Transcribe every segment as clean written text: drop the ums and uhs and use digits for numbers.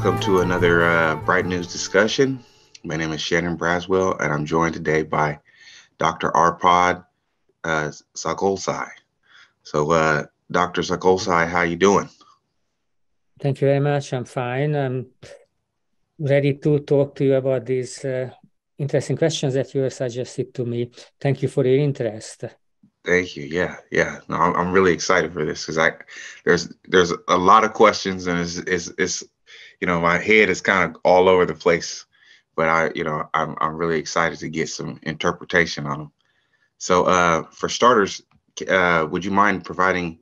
Welcome to another Bright News discussion. My name is Shannon Braswell, and I'm joined today by Dr. Arpad Szakolczai. So, Dr. Szakolczai, how you doing? Thank you very much. I'm fine. I'm ready to talk to you about these interesting questions that you suggested to me. Thank you for your interest. Thank you. Yeah. No, I'm really excited for this because there's a lot of questions, and it's my head is kind of all over the place, but I'm really excited to get some interpretation on them. So for starters, would you mind providing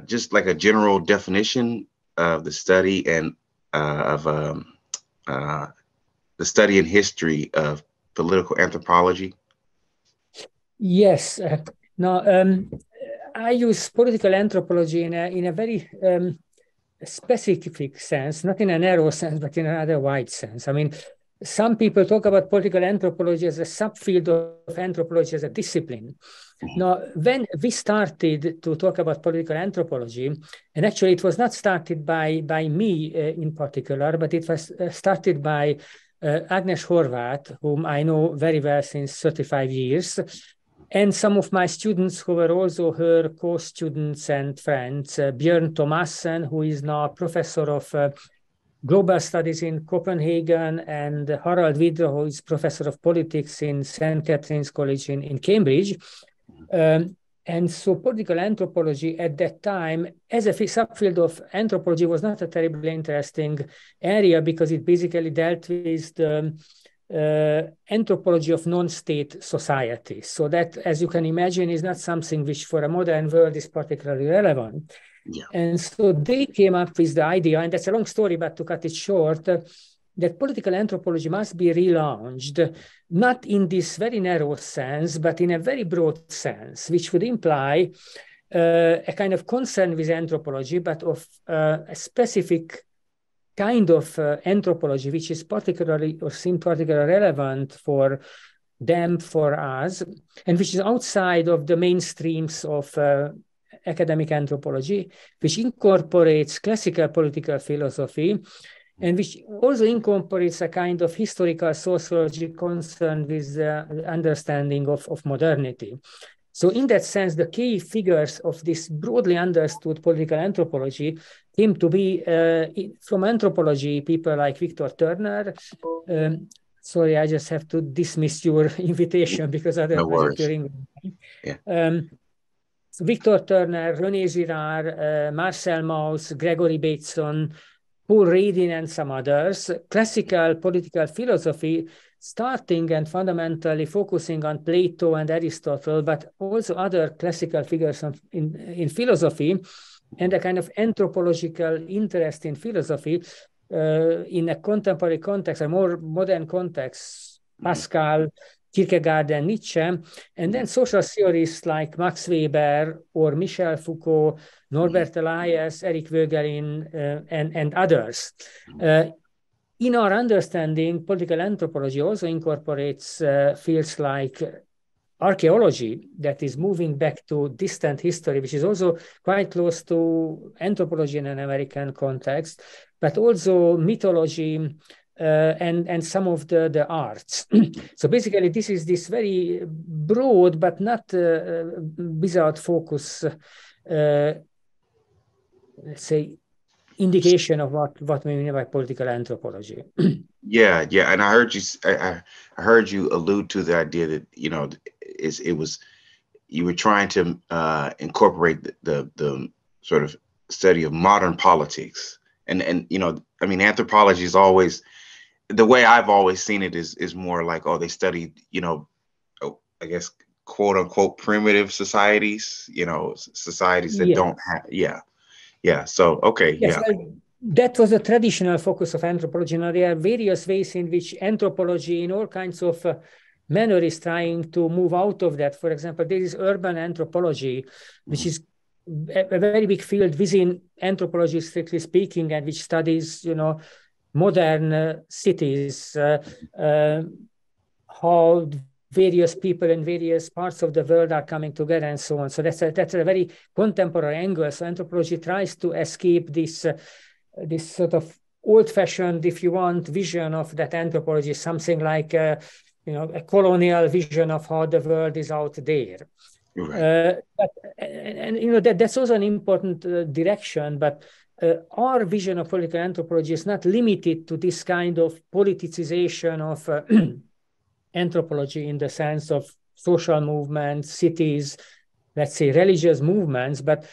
just like a general definition of the study and of the study and history of political anthropology? Yes. Now, I use political anthropology in a very specific sense, not in a narrow sense, but in another wide sense. I mean, some people talk about political anthropology as a subfield of anthropology as a discipline. Now, when we started to talk about political anthropology, and actually it was not started by me in particular, but it was started by Agnes Horváth, whom I know very well since 35 years, and some of my students who were also her co-students and friends, Björn Thomassen, who is now professor of global studies in Copenhagen, and Harald Vidra, who is professor of politics in St. Catherine's College in Cambridge. And so political anthropology at that time, as a subfield of anthropology, was not a terribly interesting area because it basically dealt with the anthropology of non-state societies. So that, as you can imagine, is not something which for a modern world is particularly relevant. Yeah. And so they came up with the idea, and that's a long story, but to cut it short, that political anthropology must be relaunched, not in this very narrow sense, but in a very broad sense, which would imply a kind of concern with anthropology, but of a specific kind of anthropology, which is particularly or seem particularly relevant for them, for us, and which is outside of the mainstreams of academic anthropology, which incorporates classical political philosophy, and which also incorporates a kind of historical sociology concerned with the understanding of modernity. So in that sense, the key figures of this broadly understood political anthropology came to be from anthropology, people like Victor Turner. Sorry, I just have to dismiss your invitation because otherwise you're in. Yeah. So Victor Turner, René Girard, Marcel Mauss, Gregory Bateson, Paul Radin, and some others, classical political philosophy, starting and fundamentally focusing on Plato and Aristotle, but also other classical figures in philosophy, and a kind of anthropological interest in philosophy in a contemporary context, a more modern context, Pascal, Kierkegaard, and Nietzsche, and then social theorists like Max Weber or Michel Foucault, Norbert Elias, Eric Voegelin, and others. In our understanding, political anthropology also incorporates fields like archaeology that is moving back to distant history, which is also quite close to anthropology in an American context, but also mythology, and some of the arts. So basically, this is this very broad but not without focus, let's say, indication of what we mean by political anthropology. Yeah, and I heard you allude to the idea that you were trying to incorporate the sort of study of modern politics, and I mean, anthropology is always, the way I've always seen it is more like, they study, I guess, quote unquote primitive societies, societies that don't have, yeah. So, okay, yes, yeah. well, that was the traditional focus of anthropology. Now, there are various ways in which anthropology in all kinds of manner is trying to move out of that. For example, there is urban anthropology, which is a very big field within anthropology, strictly speaking, and which studies, modern cities, how various people in various parts of the world are coming together and so on. So that's a very contemporary angle. So anthropology tries to escape this sort of old-fashioned, if you want, vision of that anthropology, something like a colonial vision of how the world is out there. Right. That's also an important direction, but our vision of political anthropology is not limited to this kind of politicization of anthropology in the sense of social movements, cities, let's say religious movements, but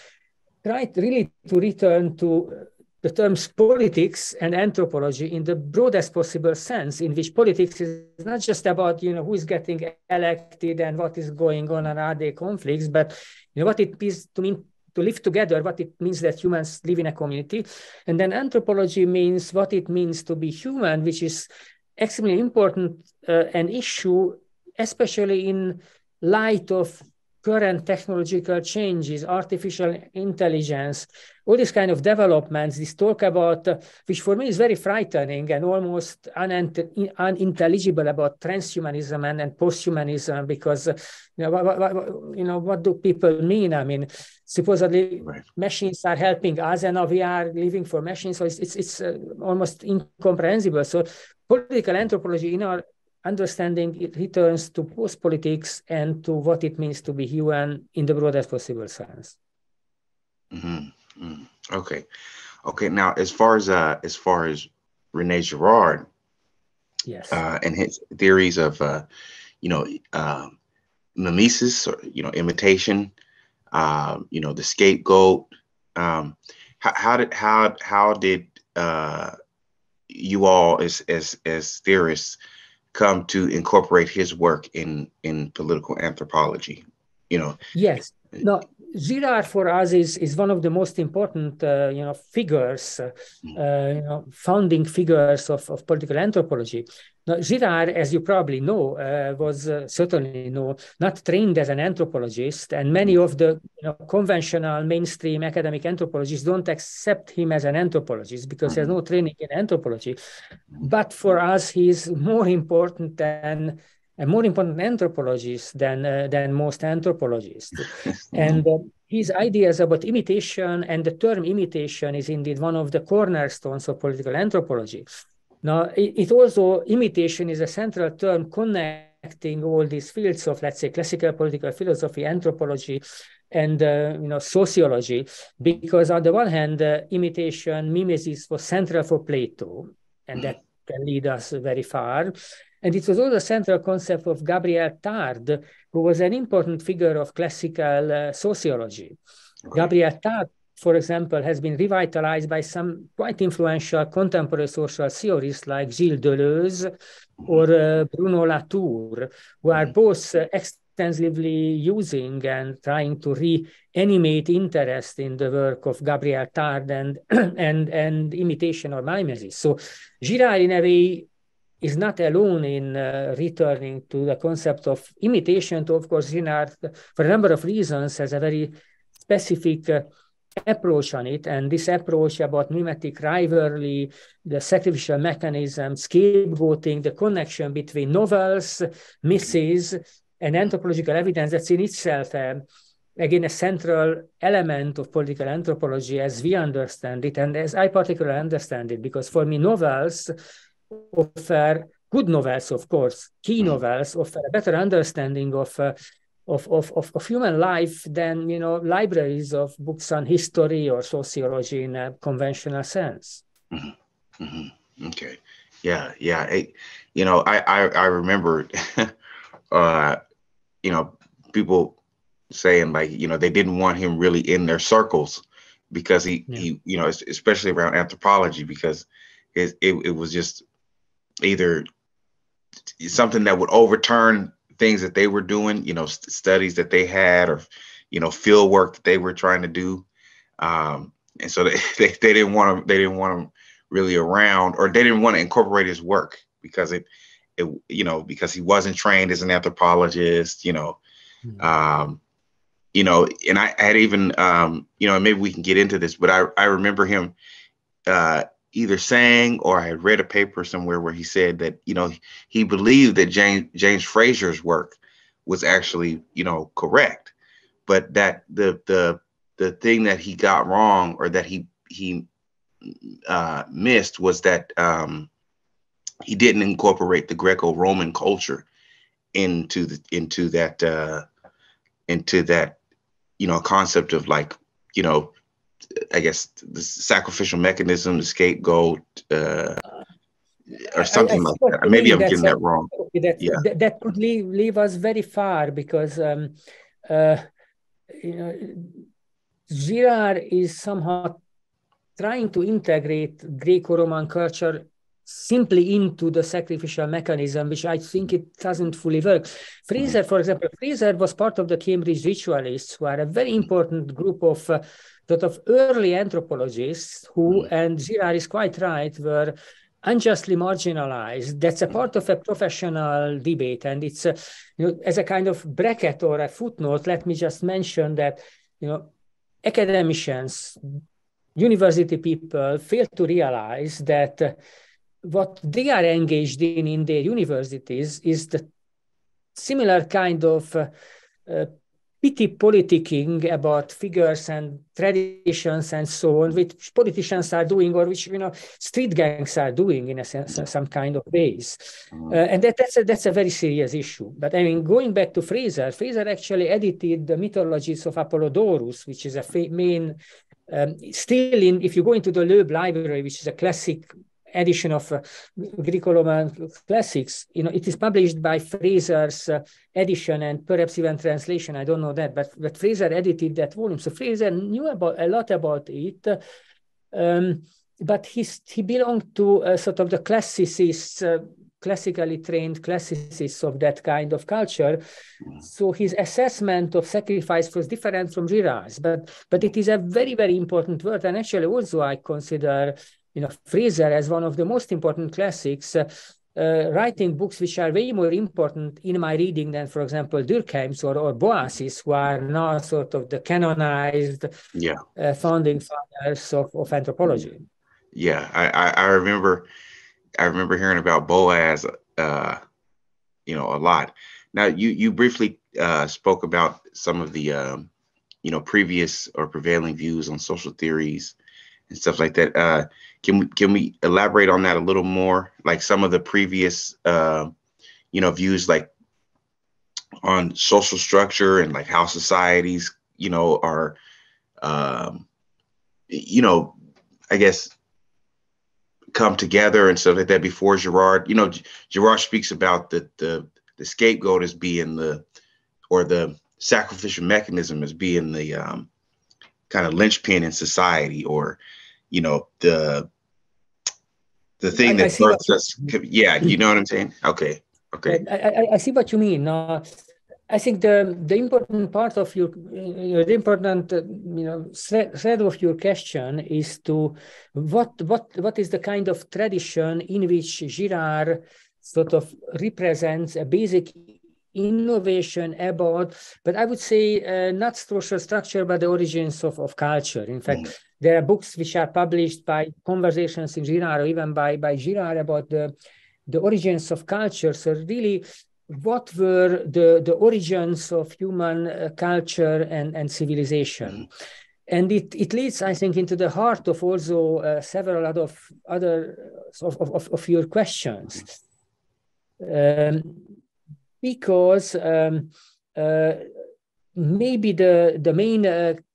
try really to return to the terms politics and anthropology in the broadest possible sense, in which politics is not just about who is getting elected and what is going on and are there conflicts, but what it means to live together, what it means that humans live in a community. And then anthropology means what it means to be human, which is extremely important, an issue, especially in light of current technological changes, artificial intelligence, all these kind of developments, this talk about, which for me is very frightening and almost unintelligible, about transhumanism and posthumanism, because what do people mean? I mean, supposedly machines are helping us, and now we are living for machines, so it's almost incomprehensible. So political anthropology, in our understanding, it returns to post-politics and to what it means to be human in the broadest possible sense. Mm-hmm. Mm-hmm. Okay. Now, as far as Rene Girard, yes, and his theories of mimesis, or imitation, the scapegoat. How did you all as theorists come to incorporate his work in political anthropology? Yes. No, Girard for us is one of the most important figures, founding figures of political anthropology. Now, Girard, as you probably know, was certainly not trained as an anthropologist, and many of the conventional mainstream academic anthropologists don't accept him as an anthropologist because there's no training in anthropology. But for us, he's more important a more important anthropologist than most anthropologists. And his ideas about imitation, and the term imitation is indeed one of the cornerstones of political anthropology. Now, it also, imitation is a central term connecting all these fields of, let's say, classical political philosophy, anthropology, and sociology, because on the one hand, imitation, mimesis was central for Plato, and that can lead us very far. And it was also a central concept of Gabriel Tarde, who was an important figure of classical sociology. Okay. Gabriel Tarde, for example, has been revitalized by some quite influential contemporary social theorists like Gilles Deleuze or Bruno Latour, who are both extensively using and trying to reanimate interest in the work of Gabriel Tarde and imitation or mimesis. So Girard, in a way, is not alone in returning to the concept of imitation. To, of course, Girard, for a number of reasons, has a very specific approach on it. And this approach about mimetic rivalry, the sacrificial mechanism, scapegoating, the connection between novels, myths, and anthropological evidence, that's in itself, again, a central element of political anthropology as we understand it, and as I particularly understand it, because for me, novels offer, good novels, of course, key novels offer a better understanding of human life than libraries of books on history or sociology in a conventional sense. Mm-hmm. Mm-hmm. Okay, yeah. I remember, people saying, like, they didn't want him really in their circles because he especially around anthropology, because it was just either something that would overturn things that they were doing, studies that they had, or, field work that they were trying to do. And so they didn't want him really around, or they didn't want to incorporate his work because because he wasn't trained as an anthropologist, and I had even, maybe we can get into this, but I remember him, either saying, or I had read a paper somewhere where he said that, he believed that James Frazier's work was actually, correct, but that the thing that he got wrong, or that he missed was that he didn't incorporate the Greco-Roman culture into that concept of, like, I guess the sacrificial mechanism, the scapegoat, or I something see like what that. you Maybe mean. I'm getting that wrong. Yeah. That could leave us very far, because Girard is somehow trying to integrate Greco-Roman culture simply into the sacrificial mechanism, which I think it doesn't fully work. Fraser, for example, Fraser was part of the Cambridge ritualists, who are a very important group of sort of early anthropologists who, and Girard is quite right, were unjustly marginalized. That's a part of a professional debate, and it's as a kind of bracket or a footnote, let me just mention that academicians, university people fail to realize that what they are engaged in their universities is the similar kind of petty politicking about figures and traditions and so on, which politicians are doing, or which street gangs are doing in a sense, some kind of ways. And that's a very serious issue. But I mean, going back to Fraser actually edited the Mythologies of Apollodorus, which is a main still if you go into the Loeb library, which is a classic edition of Greco-Roman classics, it is published by Fraser's edition and perhaps even translation. I don't know that, but Fraser edited that volume. So Fraser knew a lot about it, but he belonged to sort of the classicists, classically trained classicists of that kind of culture. So his assessment of sacrifice was different from Girard's, but it is a very, very important word. And actually also I consider Fraser as one of the most important classics, writing books which are way more important in my reading than, for example, Durkheim's or Boas's, who are now sort of the canonized founding fathers of anthropology. Yeah, I remember hearing about Boas, a lot. Now, you briefly spoke about some of the previous or prevailing views on social theories and stuff like that. Can we elaborate on that a little more? Like some of the previous views, like on social structure and like how societies are I guess come together and stuff like that before Girard. Girard speaks about the scapegoat as being the sacrificial mechanism as being the kind of linchpin in society, or the thing that births us. Yeah, you know what I'm saying? Okay. I see what you mean. I think the important part of your the important thread of your question is to what is the kind of tradition in which Girard sort of represents a basic innovation about, but I would say not social structure, but the origins of culture. In fact, there are books which are published by Conversations in Girard, or even by Girard, about the origins of culture. So really, what were the origins of human culture and civilization? And it leads, I think, into the heart of also several other of your questions. Because maybe the main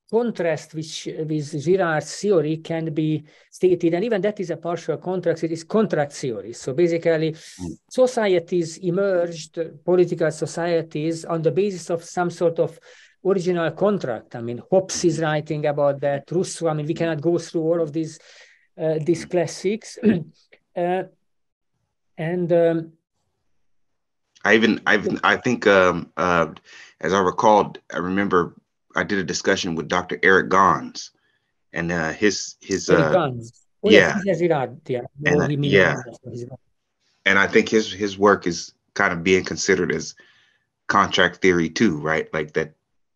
contrast with Girard's theory can be stated, and even that is a partial contrast, it is contract theory. So basically, societies emerged, political societies, on the basis of some sort of original contract. I mean, Hobbes is writing about that, Rousseau. I mean, we cannot go through all of these classics. I think as I recalled, I remember I did a discussion with Dr. Eric Gons, and his Gons. Oh, yeah, he's Girard, and I think his work is kind of being considered as contract theory too, right? Like that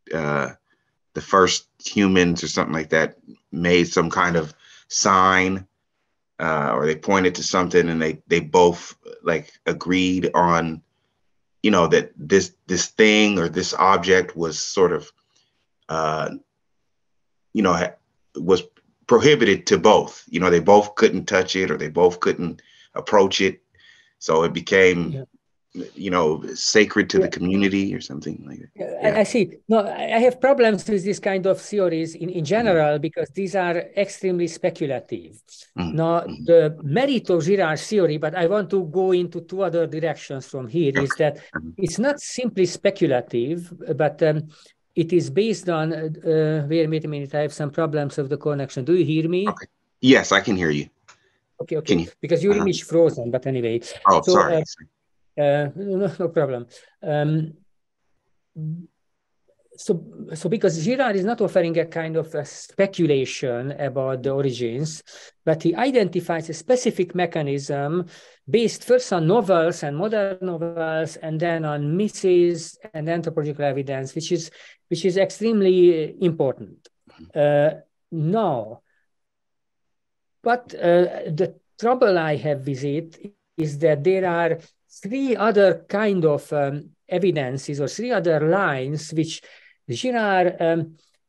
the first humans or something like that made some kind of sign, or they pointed to something, and they both like agreed on that this thing or this object was sort of was prohibited to both. You know, they both couldn't touch it, or they both couldn't approach it. So it became, you know, sacred to the community or something like that. I see. No, I have problems with this kind of theories in general, because these are extremely speculative. Now, the merit of Girard's theory, but I want to go into two other directions from here, is that it's not simply speculative, but it is based on, wait a minute, I have some problems with the connection. Do you hear me? Okay. Yes, I can hear you. Okay, okay. Because your image frozen, but anyway. Oh, so, sorry. No problem. So because Girard is not offering a kind of a speculation about the origins, but he identifies a specific mechanism based first on novels and modern novels, and then on myths and anthropological evidence, which is extremely important. Now, but the trouble I have with it is that there are three other kind of evidences, or three other lines, which Girard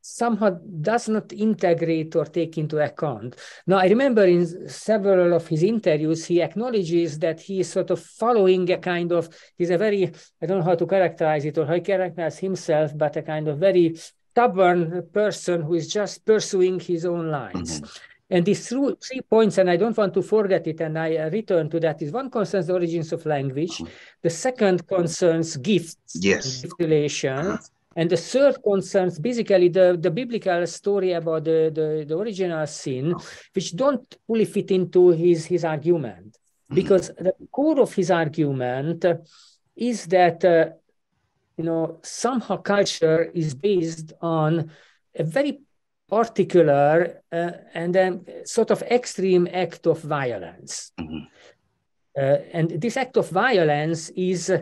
somehow does not integrate or take into account. Now, I remember in several of his interviews, he acknowledges that he is sort of following a kind of, he's a very, I don't know how to characterize it or how he characterizes himself, but a kind of very stubborn person who is just pursuing his own lines. And these 3 points, and I don't want to forget it, and I return to that, is one concerns the origins of language, the second concerns gifts, gift relations, and the third concerns basically the biblical story about the original sin, which don't fully fit into his argument. Because the core of his argument is that, you know, somehow culture is based on a very particular and then sort of extreme act of violence. And this act of violence is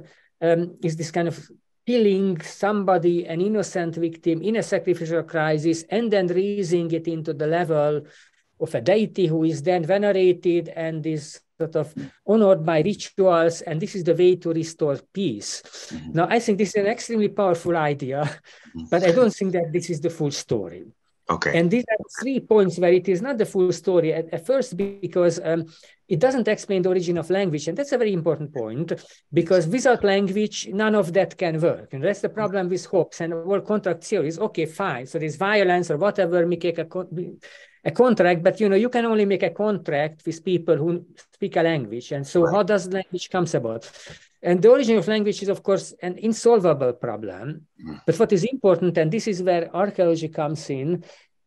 this kind of killing somebody, an innocent victim, in a sacrificial crisis, and then raising it into the level of a deity who is then venerated and is sort of honored by rituals, and this is the way to restore peace. Now, I think this is an extremely powerful idea, but I don't think that this is the full story. Okay. And these are 3 points where it is not the full story at first, because it doesn't explain the origin of language. And that's a very important point, because without language, none of that can work. And that's the problem with Hobbes and all contract theories. Okay, fine. So there's violence or whatever, make a contract, but you know, you can only make a contract with people who speak a language. And so how does language comes about? And the origin of language is, of course, an insolvable problem. But what is important, and this is where archaeology comes in,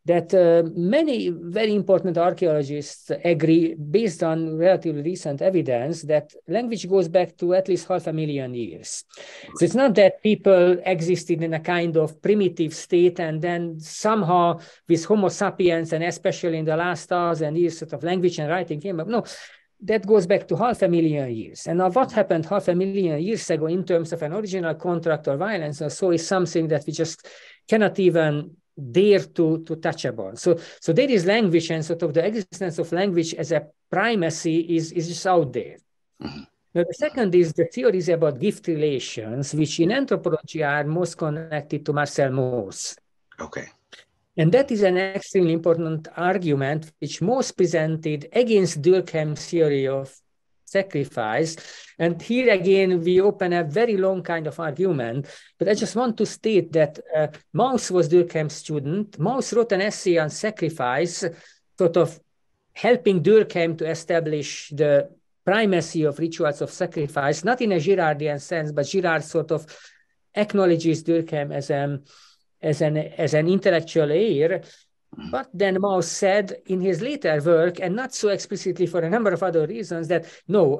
that many very important archaeologists agree, based on relatively recent evidence, that language goes back to at least 500,000 years. So it's not that people existed in a kind of primitive state and then somehow with Homo sapiens, and especially in the last 1,000 years, sort of language and writing came up. No, that goes back to 500,000 years. And now what happened 500,000 years ago in terms of an original contract or violence or so is something that we just cannot even dare to touch upon. So there is language, and sort of the existence of language as a primacy is just out there. Now, the second is the theories about gift relations, which in anthropology are most connected to Marcel Mauss. Okay. And that is an extremely important argument, which Mauss presented against Durkheim's theory of sacrifice. And here again, we open a very long kind of argument, but I just want to state that Mauss was Durkheim's student. Mauss wrote an essay on sacrifice, sort of helping Durkheim to establish the primacy of rituals of sacrifice, not in a Girardian sense, but Girard sort of acknowledges Durkheim as an intellectual heir. But then Mauss said in his later work, and not so explicitly for a number of other reasons, that no,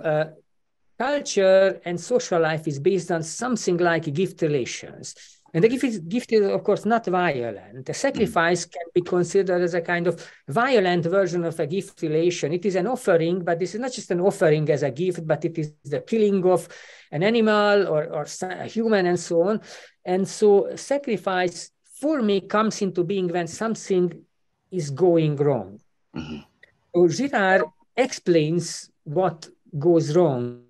culture and social life is based on something like gift relations. And the gift is, of course, not violent. A sacrifice can be considered as a kind of violent version of a gift relation. It is an offering, but this is not just an offering as a gift, but it is the killing of an animal or a human and so on. And so sacrifice for me comes into being when something is going wrong. So Girard explains what goes wrong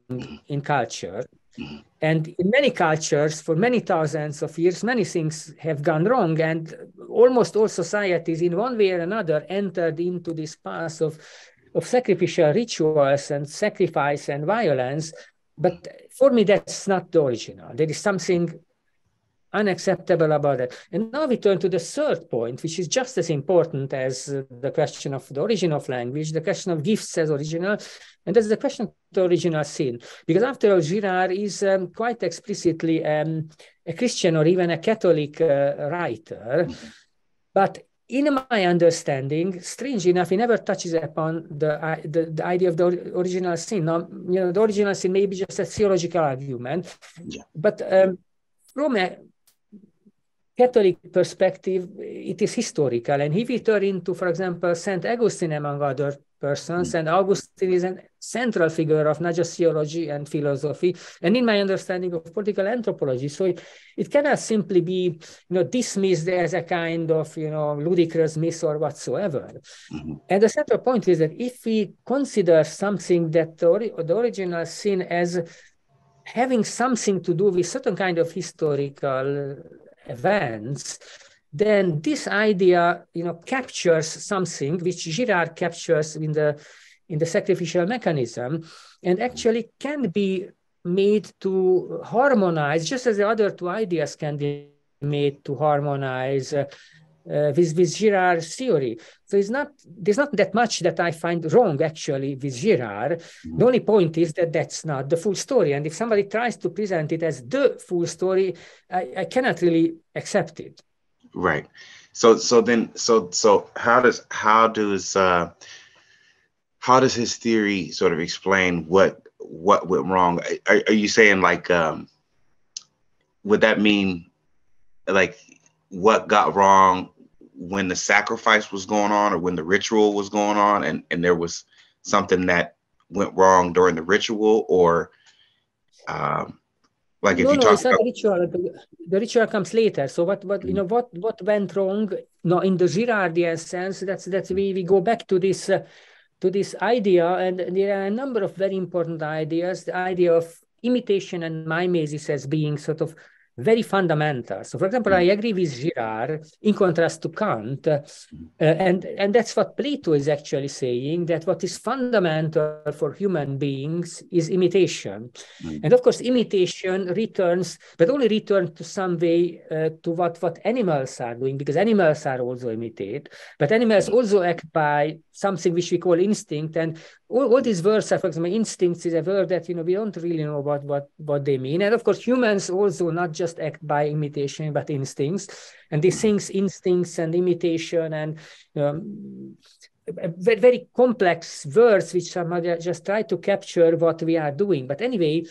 in culture. And in many cultures, for many thousands of years, many things have gone wrong. And almost all societies, in one way or another, entered into this path of sacrificial rituals and sacrifice and violence. But for me, that's not the original. There is something unacceptable about it. And now we turn to the third point, which is just as important as the question of the origin of language, the question of gifts as original, and that's the question of the original sin. Because after all, Girard is quite explicitly a Christian or even a Catholic writer, but in my understanding, strange enough, he never touches upon the idea of the original sin. Now, the original sin may be just a theological argument, but from a Catholic perspective, it is historical. And if we turn into, for example, St. Augustine among other persons, and Augustine is a central figure of not just theology and philosophy, and in my understanding of political anthropology. So it cannot simply be dismissed as a kind of ludicrous myth or whatsoever. And the central point is that if we consider something that the original sin as having something to do with certain kind of historical events, then this idea, captures something which Girard captures in the sacrificial mechanism, and actually can be made to harmonize, just as the other two ideas can be made to harmonize with Girard's theory. So there's not that much that I find wrong actually with Girard. The only point is that that's not the full story. And if somebody tries to present it as the full story, I cannot really accept it. Right. So how does his theory sort of explain what went wrong? Are you saying like would that mean like what got wrong when the sacrifice was going on or when the ritual was going on, and there was something that went wrong during the ritual, or like if it's not the ritual. The ritual comes later. So what went wrong? No, in the Girardian sense, that's we go back to this idea, and there are a number of very important ideas. The idea of imitation and mimesis as being sort of very fundamental. So, for example, I agree with Girard in contrast to Kant, and that's what Plato is actually saying, that what is fundamental for human beings is imitation. And of course, imitation returns, but only returns to some way to what animals are doing, because animals are also imitate, but animals also act by something which we call instinct. And all these words are, for example, instincts is a word that, we don't really know what they mean. And of course, humans also not just act by imitation, but instincts. And these things, instincts and imitation and very, very complex words, which somebody just try to capture what we are doing. But anyway,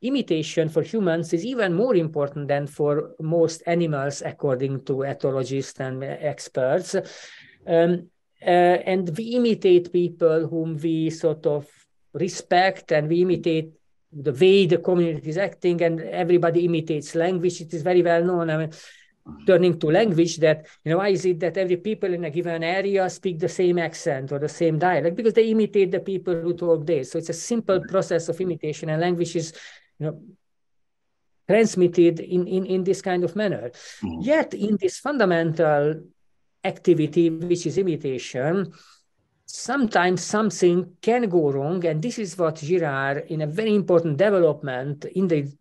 imitation for humans is even more important than for most animals, according to ethologists and experts. And we imitate people whom we sort of respect, and we imitate the way the community is acting, and everybody imitates language. It is very well known. I mean, turning to language, that, why is it that every people in a given area speak the same accent or the same dialect? Because they imitate the people who talk there. So it's a simple process of imitation, and language is, transmitted in this kind of manner. Yet in this fundamental activity, which is imitation, sometimes something can go wrong, and this is what Girard, in a very important development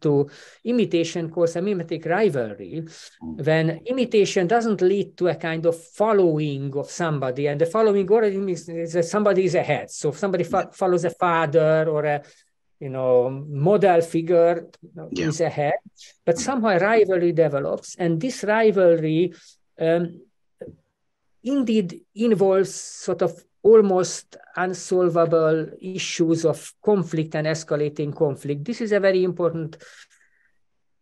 to imitation, calls a mimetic rivalry, when imitation doesn't lead to a kind of following of somebody, and the following already means that somebody is ahead. So if somebody follows a father or a model figure, is ahead, but somehow a rivalry develops, and this rivalry indeed involves sort of almost unsolvable issues of conflict and escalating conflict. This is a very important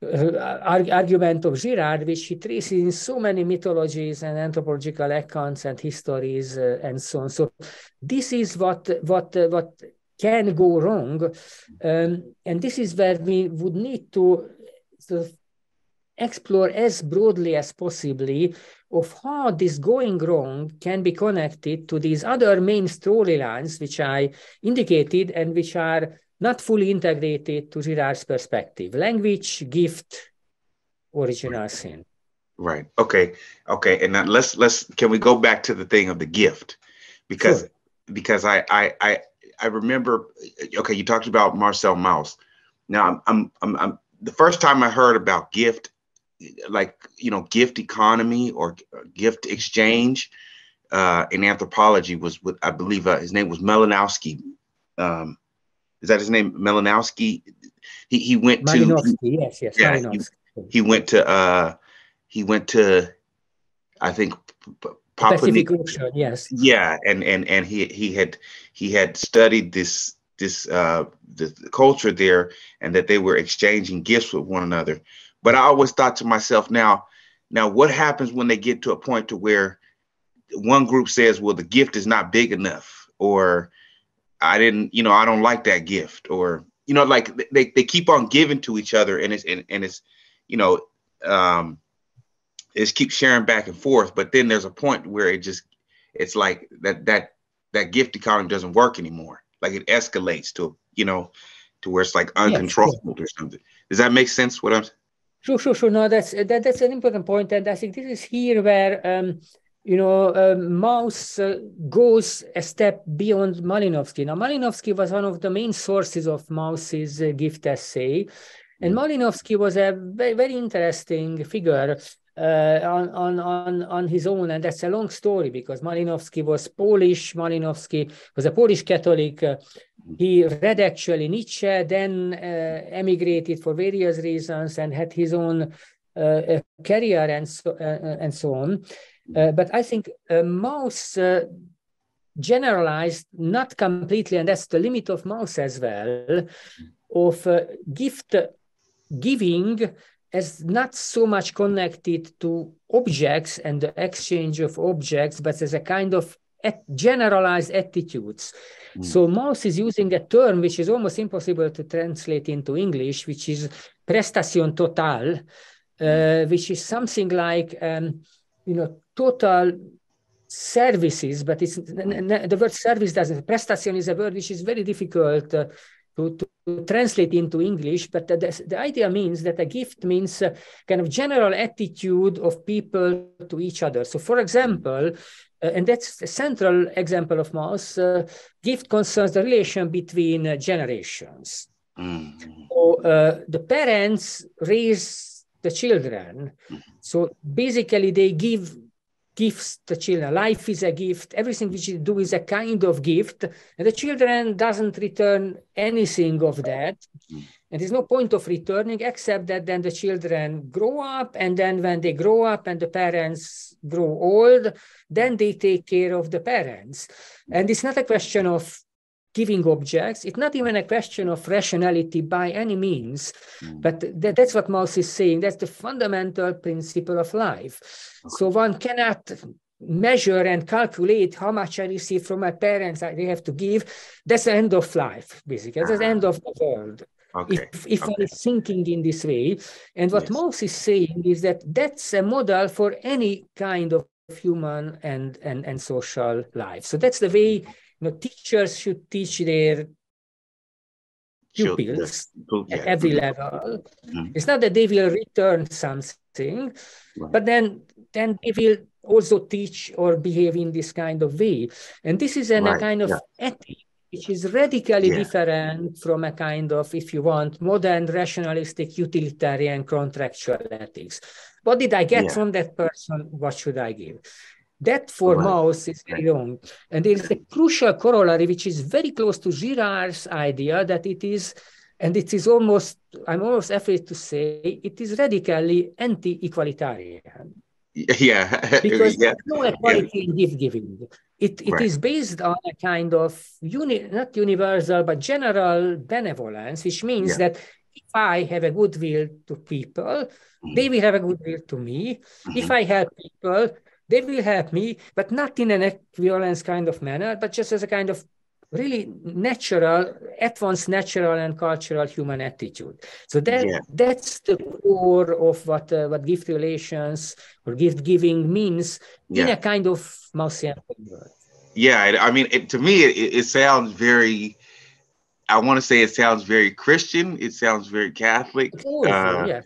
argument of Girard, which he traces in so many mythologies and anthropological accounts and histories and so on. So this is what can go wrong, and this is where we would need to sort of explore as broadly as possibly of how this going wrong can be connected to these other main storylines which I indicated, and which are not fully integrated to Girard's perspective. Language, gift, original sin. Right. Okay. Okay. And now can we go back to the thing of the gift? Because Sure. because I remember, okay, you talked about Marcel Mauss. Now I'm the first time I heard about gift, like, gift economy or gift exchange in anthropology was with, I believe his name was Malinowski. Is that his name? Malinowski. He went to Malinowski, yes, yeah, Malinowski. he went to I think Papua New Pacific Ocean, yes. Yeah, and he had studied the culture there, and that they were exchanging gifts with one another. But I always thought to myself, now what happens when they get to a point to where one group says, well, the gift is not big enough, or I don't like that gift, or like they keep on giving to each other, and it's you know um it's keep sharing back and forth, but then there's a point where it's like that gift economy doesn't work anymore. Like it escalates to where it's like uncontrollable or something. Does that make sense? What I'm Sure. No, that's an important point, and I think this is here where Mauss goes a step beyond Malinowski. Now, Malinowski was one of the main sources of Mauss's gift essay, and Malinowski was a very, very interesting figure on his own, and that's a long story because Malinowski was Polish. Malinowski was a Polish Catholic. He read actually Nietzsche, then emigrated for various reasons and had his own career and so on. But I think Mauss generalized, not completely, and that's the limit of Mauss as well, of gift giving as not so much connected to objects and the exchange of objects, but as a kind of generalized attitudes. So Mauss is using a term which is almost impossible to translate into English, which is prestation totale, which is something like total services, but it's the word service doesn't. Prestation is a word which is very difficult to translate into English, but the idea means that a gift means kind of general attitude of people to each other. So, for example, and that's a central example of Mauss, gift concerns the relation between generations. So the parents raise the children. So basically they give gifts to children. Life is a gift. Everything which you do is a kind of gift. And the children doesn't return anything of that. And there's no point of returning except that then the children grow up. And then when they grow up and the parents grow old, then they take care of the parents. And it's not a question of giving objects. It's not even a question of rationality by any means. But that's what Mauss is saying. That's the fundamental principle of life. So one cannot measure and calculate how much I receive from my parents, they have to give. That's the end of life, basically. That's the end of the world. Okay. If one is thinking in this way. And what Mauss is saying is that that's a model for any kind of human and social life. So that's the way teachers should teach their pupils at every level. It's not that they will return something, but then they will also teach or behave in this kind of way. And this is a kind of ethic, which is radically different from a kind of, if you want, modern rationalistic utilitarian contractual ethics. What did I get from that person? What should I give? That for Mauss is very wrong. And there is a crucial corollary, which is very close to Girard's idea that it is, and it is almost, I'm almost afraid to say, it is radically anti-equalitarian. Because there's no equality in gift giving. It is based on a kind of, not universal, but general benevolence, which means that if I have a goodwill to people, they will have a goodwill to me. If I help people, they will help me, but not in an equivalence kind of manner, but just as a kind of really natural, at once natural and cultural human attitude. So that's the core of what gift relations or gift giving means in a kind of Maussian world. Yeah, I mean, to me, it sounds very, I want to say it sounds very Christian. It sounds very Catholic. Yeah,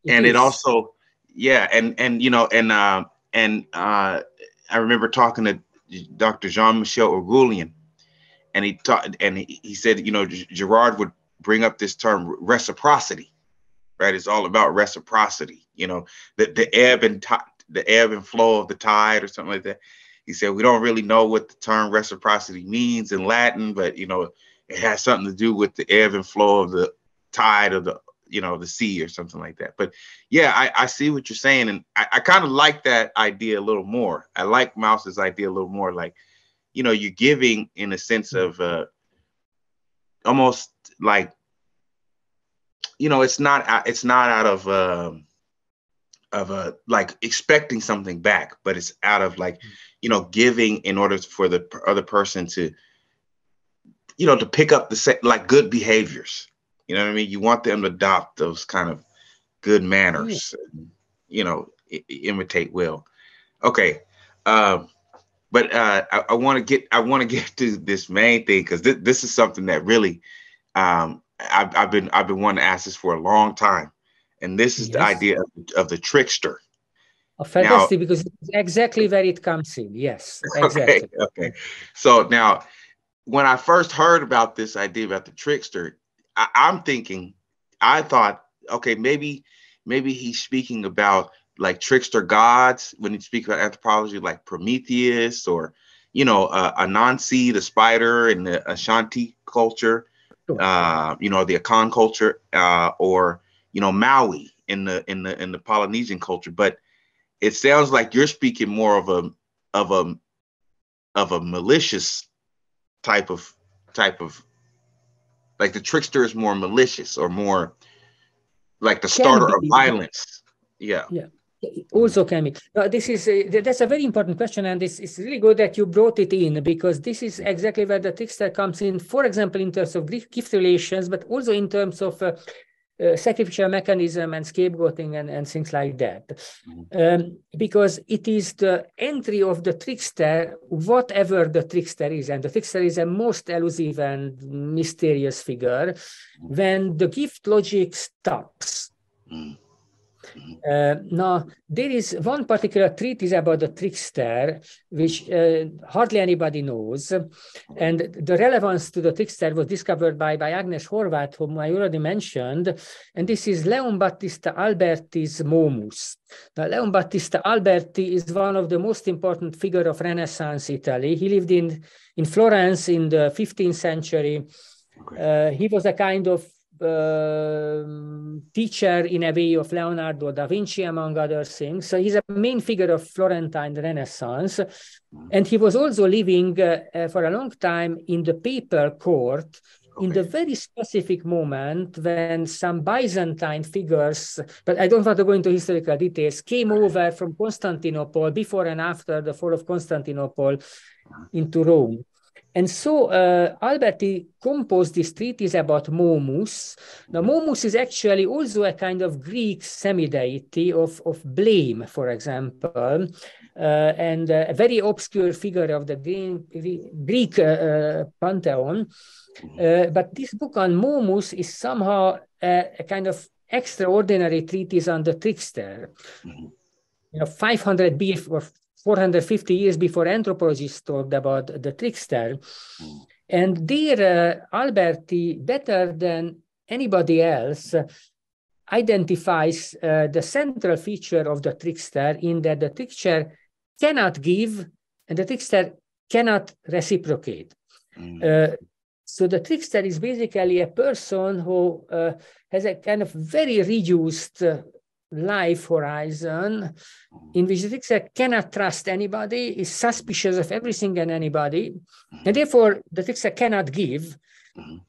and it also, yeah, and you know, and I remember talking to Dr. Jean-Michel Orgulien, and he said, you know, Gerard would bring up this term reciprocity, right? It's all about reciprocity, you know, the ebb and flow of the tide or something like that. He said, we don't really know what the term reciprocity means in Latin, but, you know, it has something to do with the ebb and flow of the tide of the, you know, the sea or something like that. But yeah, I see what you're saying. And I kind of like that idea a little more. I like Mouse's idea a little more, like, you know, you're giving in a sense of almost like, you know, it's not out of like expecting something back, but it's out of like, you know, giving in order for the other person to, you know, to pick up the like good behaviors. You know what I mean? You want them to adopt those kind of good manners, and, you know, imitate well. Okay. But I want to get to this main thing, because this is something that really I've been wanting to ask this for a long time, and this is the idea of the trickster. Oh, fantastic, now, because it's exactly where it comes in. Yes, exactly. Okay. So now, when I first heard about this idea about the trickster, I thought, okay, maybe he's speaking about like trickster gods when he speaks about anthropology, like Prometheus, or, you know, Anansi, the spider, in the Ashanti culture, you know, the Akan culture, or, you know, Maui in the Polynesian culture. But it sounds like you're speaking more of a malicious type of like the trickster is more malicious, or more like the starter of violence. Yeah. Also can be. No, that's a very important question, and it's really good that you brought it in, because this is exactly where the trickster comes in. For example, in terms of gift relations, but also in terms of sacrificial mechanism and scapegoating and things like that. Because it is the entry of the trickster, whatever the trickster is, and the trickster is a most elusive and mysterious figure, when the gift logic stops. Now, there is one particular treatise about the trickster, which hardly anybody knows. And the relevance to the trickster was discovered by Agnes Horváth, whom I already mentioned. And this is Leon Battista Alberti's Momus. Now, Leon Battista Alberti is one of the most important figures of Renaissance Italy. He lived in Florence in the 15th century. He was a kind of teacher in a way of Leonardo da Vinci, among other things. So he's a main figure of Florentine Renaissance. And he was also living for a long time in the papal court in the very specific moment when some Byzantine figures, but I don't want to go into historical details, came over from Constantinople before and after the fall of Constantinople into Rome. And so Alberti composed this treatise about Momus. Now, Momus is actually also a kind of Greek semi-deity of blame, for example, and a very obscure figure of the Greek pantheon. But this book on Momus is somehow a kind of extraordinary treatise on the trickster. You know, 500 or 450 years before anthropologists talked about the trickster. And there, Alberti, better than anybody else, identifies the central feature of the trickster, in that the trickster cannot give and the trickster cannot reciprocate. So the trickster is basically a person who has a kind of very reduced life horizon, in which the trickster cannot trust anybody, is suspicious of everything and anybody, and therefore the trickster cannot give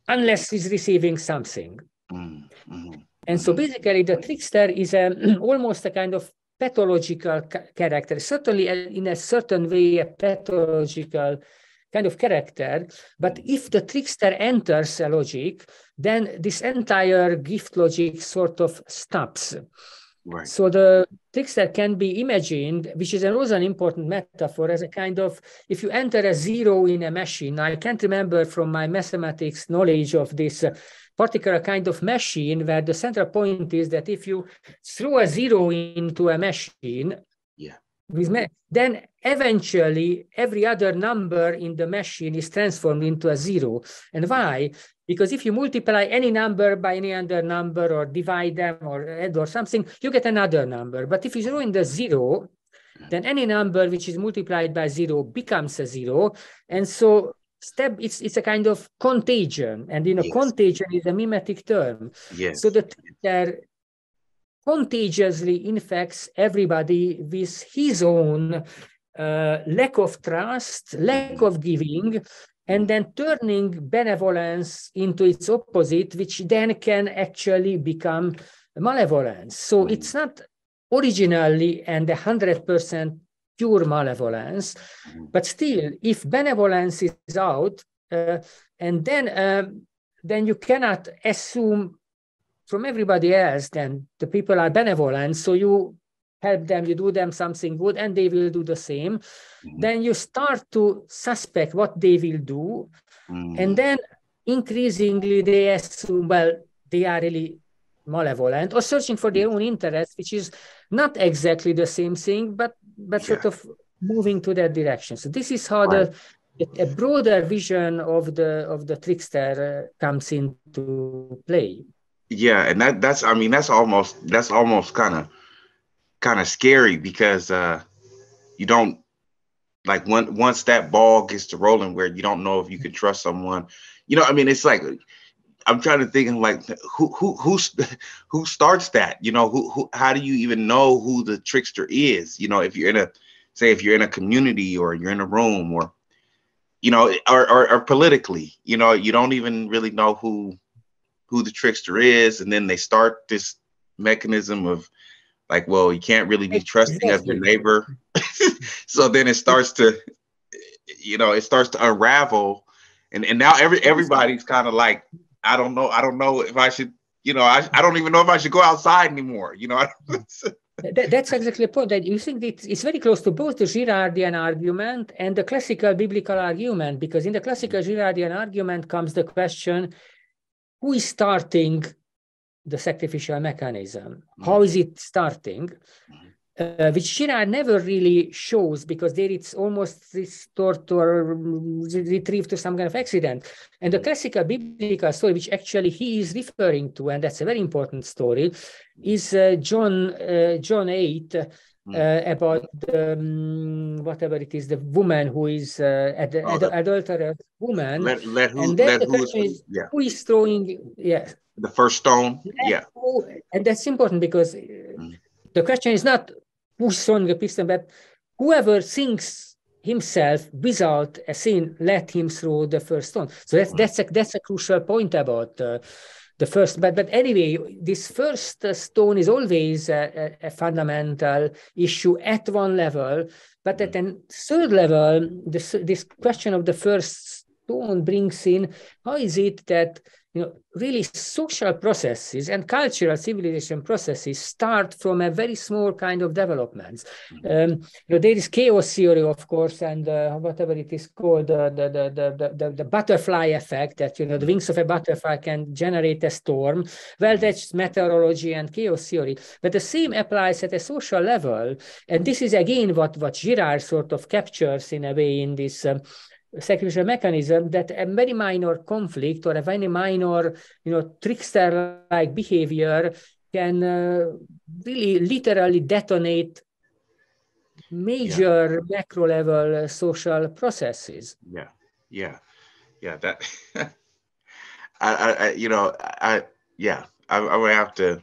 unless he's receiving something. And so basically the trickster is almost a kind of pathological character, certainly in a certain way a pathological kind of character. But if the trickster enters a logic, then this entire gift logic sort of stops. Right. So the trickster can be imagined, which is also an important metaphor, as a kind of, if you enter a zero in a machine, I can't remember from my mathematics knowledge of this particular kind of machine, where the central point is that if you throw a zero into a machine, yeah, then eventually every other number in the machine is transformed into a zero. And why? Because if you multiply any number by any other number, or divide them, or add or something, you get another number. But if you throw in the zero, then any number which is multiplied by zero becomes a zero. And so it's a kind of contagion. And yes, contagion is a mimetic term. yes, So the trickster contagiously infects everybody with his own lack of trust, lack of giving, and then turning benevolence into its opposite, which then can actually become malevolence. So it's not originally and 100% pure malevolence, but still, if benevolence is out, and then you cannot assume from everybody else, then the people are benevolent, so you help them, you do them something good, and they will do the same. Then you start to suspect what they will do, and then increasingly they assume, well, they are really malevolent, or searching for their own interest, which is not exactly the same thing, but sort of moving to that direction. So this is how a broader vision of the trickster comes into play. Yeah, and that's I mean that's almost kind of scary, because you don't, like, once that ball gets to rolling, where you don't know if you can trust someone. I mean, it's like, I'm trying to think of, like, who starts that? Who how do you even know who the trickster is? If you're in a community, or you're in a room, or or politically, you don't even really know who the trickster is, and then they start this mechanism of, like, well, you can't really be trusting of your neighbor. So then it starts to unravel, and now everybody's kind of like, I don't know if I should, I don't even know if I should go outside anymore. That's exactly the point. That you think that it's very close to both the Girardian argument and the classical biblical argument, because in the classical Girardian argument comes the question, who is starting the sacrificial mechanism? How is it starting? Which Girard never really shows, because there it's almost restored or retrieved to some kind of accident. And the classical biblical story, which actually he is referring to, and that's a very important story, is John 8, about whatever it is, the woman who is adulterous woman. And then the question is, who is throwing the first stone? Yeah. And that's important, because the question is not who's throwing the piston, but whoever thinks himself without a sin, let him throw the first stone. So that's a crucial point about the first. But anyway, this first stone is always a fundamental issue at one level. But at a third level, this question of the first stone brings in, how is it that really social processes and cultural civilization processes start from a very small kind of developments. There is chaos theory, of course, and whatever it is called, the butterfly effect, that the wings of a butterfly can generate a storm. Well, that's meteorology and chaos theory, but the same applies at a social level. And this is again what Girard sort of captures in a way in this sacrificial mechanism, that a very minor conflict or a very minor, trickster-like behavior can really literally detonate major macro level social processes. Yeah. That I would have to.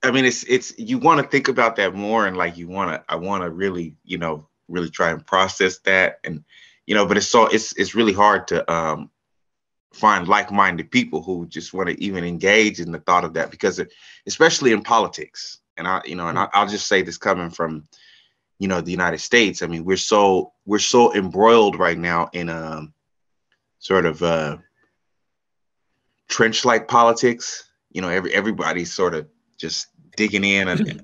I mean, it's you want to think about that more, and like I want to really, really try and process that, and but it's really hard to find like-minded people who just want to even engage in the thought of that, because especially in politics, and I'll just say this coming from the United States. I mean, we're so embroiled right now in sort of trench-like politics. Everybody's sort of just digging in and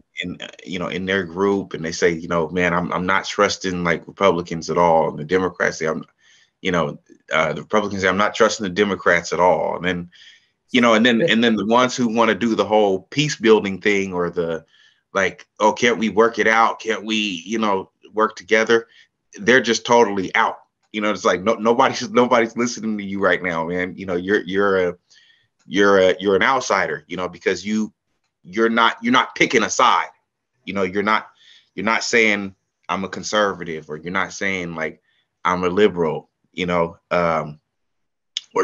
in their group, and they say, man, I'm not trusting like Republicans at all, and the Democrats say the Republicans say I'm not trusting the Democrats at all, and then and then the ones who want to do the whole peace building thing, or the like, oh, can't we work it out? Can't we work together? They're just totally out. It's like nobody's listening to you right now, man. You're an outsider, because you're not picking a side. You're not saying I'm a conservative, or you're not saying like I'm a liberal, or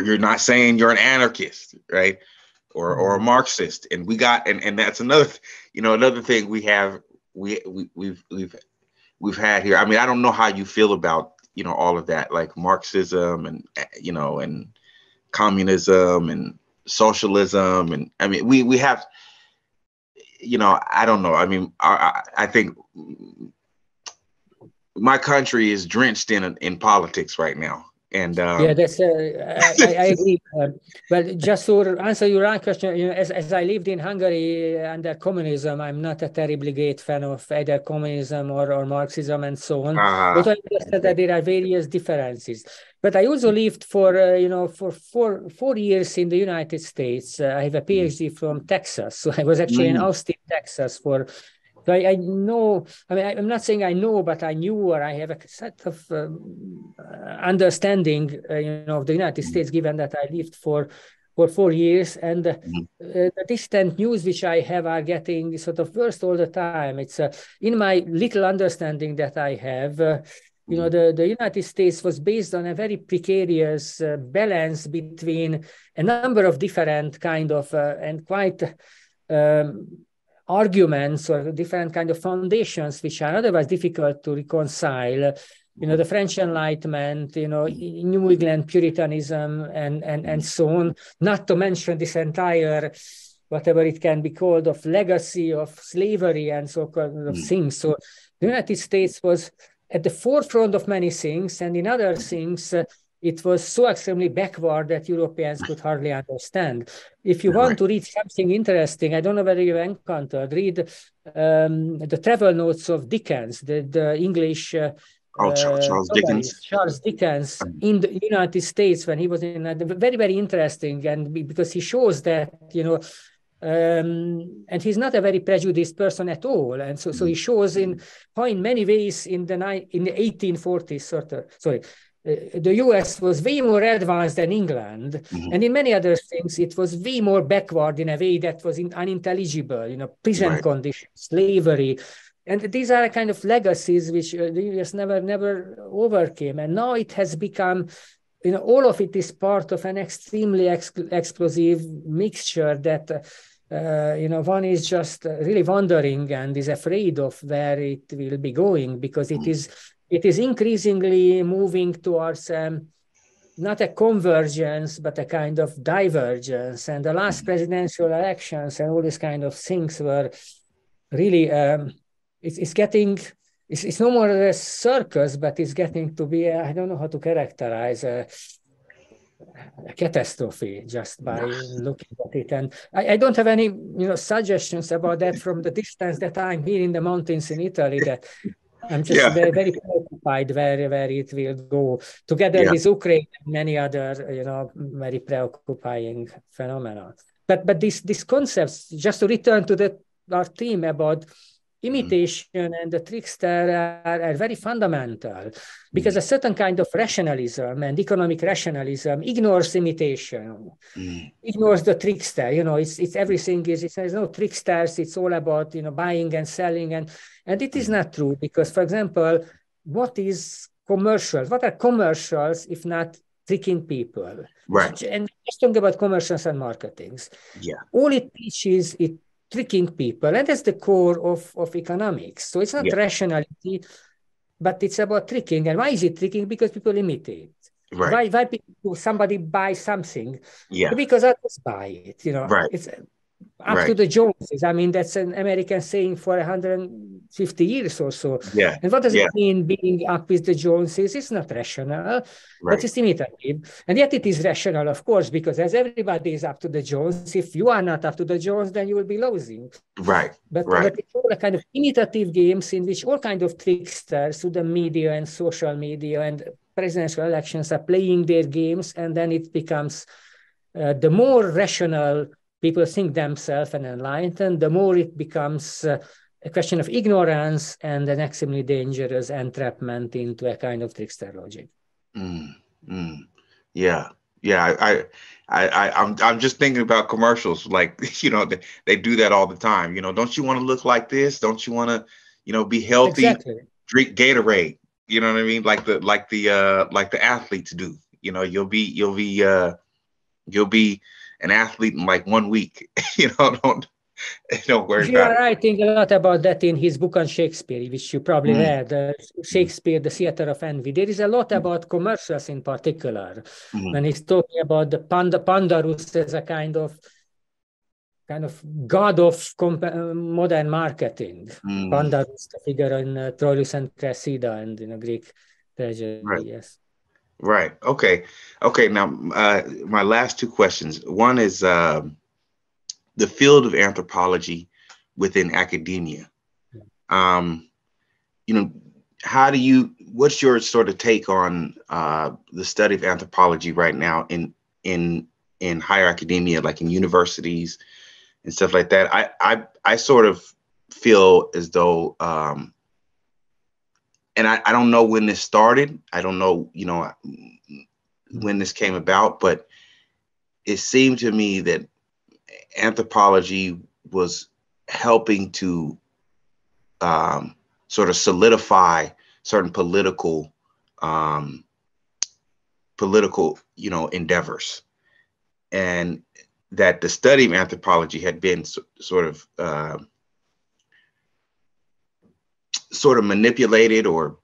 you're not saying you're an anarchist, right? Or a Marxist. And and that's another thing we've had here. I mean, I don't know how you feel about all of that, like Marxism and and communism and socialism, and I mean we have I don't know. I mean, I think my country is drenched in politics right now, and yeah, that's I agree. But just to answer your own question, as I lived in Hungary under communism, I'm not a terribly great fan of either communism or Marxism and so on. Although I understand that there are various differences. But I also lived for for 4 years in the United States. I have a PhD from Texas, so I was actually in Austin, Texas for. So I know, I mean, I'm not saying I know, but I knew, or I have a set of understanding, of the United States, given that I lived for 4 years. And the distant news which I have are getting sort of worse all the time. It's in my little understanding that I have, the United States was based on a very precarious balance between a number of different kind of and quite arguments or different kind of foundations which are otherwise difficult to reconcile. The French Enlightenment, New England Puritanism, and so on, not to mention this entire, whatever it can be called, of legacy of slavery and so called things. So the United States was at the forefront of many things, and in other things, it was so extremely backward that Europeans could hardly understand. If you want to read something interesting, I don't know whether you've encountered, read the travel notes of Dickens, the English Charles Dickens in the United States when he was in very, very interesting, and because he shows that, and he's not a very prejudiced person at all. And so he shows how in many ways in the 1840s, the US was way more advanced than England. And in many other things, it was way more backward in a way that was unintelligible, prison conditions, slavery. And these are kind of legacies which the US never overcame. And now it has become, all of it is part of an extremely explosive mixture that, one is just really wondering and is afraid of where it will be going, because it is increasingly moving towards not a convergence, but a kind of divergence. And the last presidential elections and all these kind of things were really, it's no more a circus, but it's getting to be, I don't know how to characterize a catastrophe just by looking at it. And I don't have any, suggestions about that from the distance that I'm here in the mountains in Italy, that I'm just very, very preoccupied where it will go, together with Ukraine and many other, very preoccupying phenomena. But these concepts, just to return to our theme about imitation and the trickster, are very fundamental, because a certain kind of rationalism and economic rationalism ignores imitation, ignores the trickster. It's everything there's no tricksters. It's all about buying and selling, and it is not true, because, for example, what is commercial? What are commercials if not tricking people? Right. And just talking about commercials and marketings. All it teaches it tricking people, and that's the core of economics. So it's not rationality, but it's about tricking. And why is it tricking? Because people imitate. Right. Why somebody buys something? Yeah. Because others buy it. Right. up to the Joneses. I mean, that's an American saying for 150 years or so. Yeah. And what does it mean, being up with the Joneses? It's not rational, but it's imitative. And yet it is rational, of course, because as everybody is up to the Jones, if you are not up to the Jones, then you will be losing. Right. But it's all a kind of imitative games in which all kind of tricksters through the media and social media and presidential elections are playing their games, and then it becomes the more rational people think themselves and enlightened, the more it becomes a question of ignorance and an extremely dangerous entrapment into a kind of trickster logic. Yeah. I'm just thinking about commercials, like, you know, they do that all the time. You know, don't you want to look like this? Don't you want to, you know, be healthy? Exactly. Drink Gatorade. You know what I mean? Like the athletes do. You know, you'll be an athlete in like 1 week. You know, don't worry about it. You are writing a lot about that in his book on Shakespeare, which you probably read, Shakespeare, The Theatre of Envy. There is a lot about commercials in particular, when he's talking about the Pandarus as a kind of god of modern marketing. Pandarus, the figure in Troilus and Cressida and in a Greek tragedy. Right. Yes. Right. Okay. Now, my last two questions. One is the field of anthropology within academia. You know, what's your sort of take on the study of anthropology right now in higher academia, like in universities and stuff like that? I sort of feel as though, and I don't know when this started. I don't know, you know, when this came about, but it seemed to me that anthropology was helping to sort of solidify certain political, you know, endeavors, and that the study of anthropology had been sort of manipulated or